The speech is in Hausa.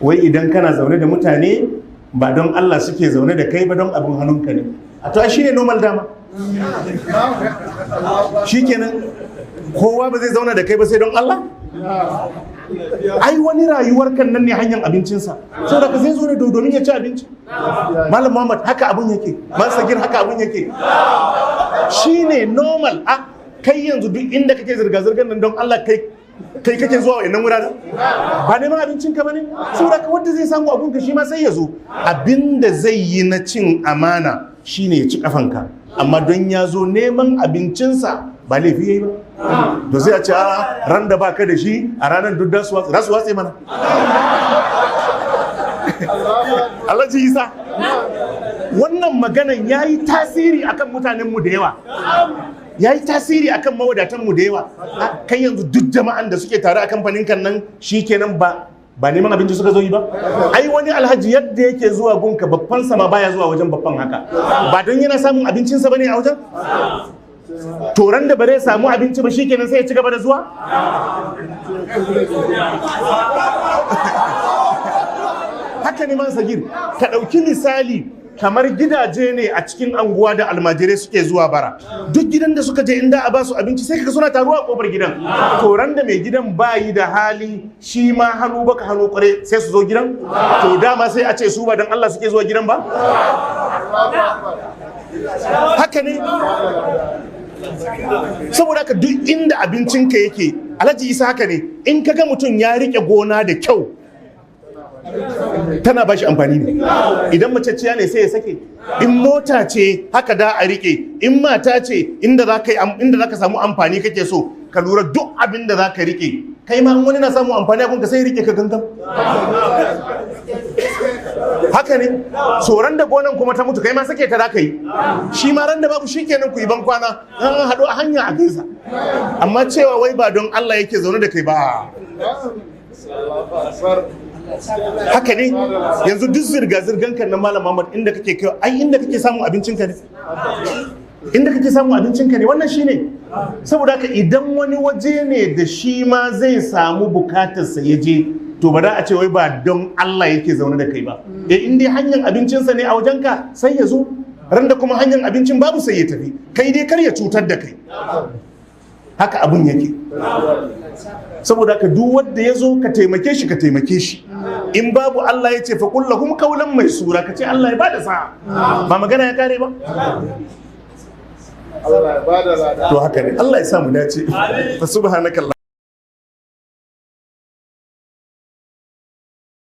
wai idan kana zaune da mutane ba don Allah suke zaune da kai ba don abin hannunka ne. A to shi ne normal dama. Shi kenan kowa ba zai zauna da kai ba sai don Allah? Ai wani rayuwar kan nan ne hanyar abincinsa, sau da ka zai zo ne domin ya ci abinci. Malam Muhammad haka abin yake, Malam Sagir haka abin yake. Shi ne normal. A kai yanzu duk inda kake zirga-zirgar nan don Allah kai kake zuwa wannan wuraren ba neman abincinka ba ne, saboda ka wanda zai samu abinka shi ma sai ya zo. Abinda zai yi na cin amana shine ya ci kafanka, amma don ya zo neman abincinsa ba laifi yayi ba. To sai a ce ran da baka da shi a ranar duk za su watse mana. Allah ji isa wannan maganan ya yi tasiri akan mutanenmu da yawa, ya yi tasiri akan mawadatanmu da yawa. Kai yanzu duk jama'an da suke tare a kamfanin kan nan shi kenan ba neman abinci suka zo yi ba. Ai wani alhaji yadda yake zuwa gunka babban sama baya zuwa wajen babban haka, ba don yana samun abincinsa bane a wajen. Toran da ba zai samu abinci ba shi kenan sai ya ci gaba da zuwa. Haka ne man Sagir, ka ɗauki misali kamar gidaje ne a cikin anguwa da almajirai suke zuwa bara. Duk gidan da suka je inda a basu abinci sai kaga suna taruwa a kofar gidan. Toran da mai gidan bayi da hali shi ma hannu baka hannu kware sai su zo gidan. To dama sai a ce su ba dan Allah suke zuwa gidan ba. Haka ne. Saboda haka duk inda abincinka yake, Alhaji Isa haka ne, in kaga mutum ya rike gona da kyau tana ba shi amfani ne. Idan maceciya ne sai ya sake, in mota ce haka da a rike, in mata ce inda za ka samu amfani kake so ka lura duk abin da za ka rike, kai ma wani na samu amfani a kunka sai rike ka gangan. Haka ne, tsoron da gonan kuma ta mutu kai ma sake ta za ka yi, shi ma ran da babu shi kenan ku yi ban kwana an haɗu a hanya a gaisa. Amma cewa wai ba don Allah yake zaune da kai ba. Haka ne, yanzu duk zirga-zirgan kan na Malam Muhammad inda kake kai, ai inda kake samun abincinka ne, inda kake samun abincinka ne, wannan shine. Saboda haka idan wani waje ne da shi ma zai samu bukatarsa ya je, to ba da a ce wai ba don Allah yake zaune da kai ba. In dai hanyar abincinsa ne a wajenka sai ya zo, ran da kuma hanyar abincin babu sai ya tafi, kai dai kar ya cutar da kai. Haka abun yake. Saboda haka duk wanda ya zo ka taimake shi, ka taimake shi. In babu Allah ya ce fa kullahum qawlan maysura, ka ce Allah ya bada sa'a, ba magana ya kare ba. Allah ya bada lada. To haka ne, Allah ya sa mu dace. Fa subhanaka.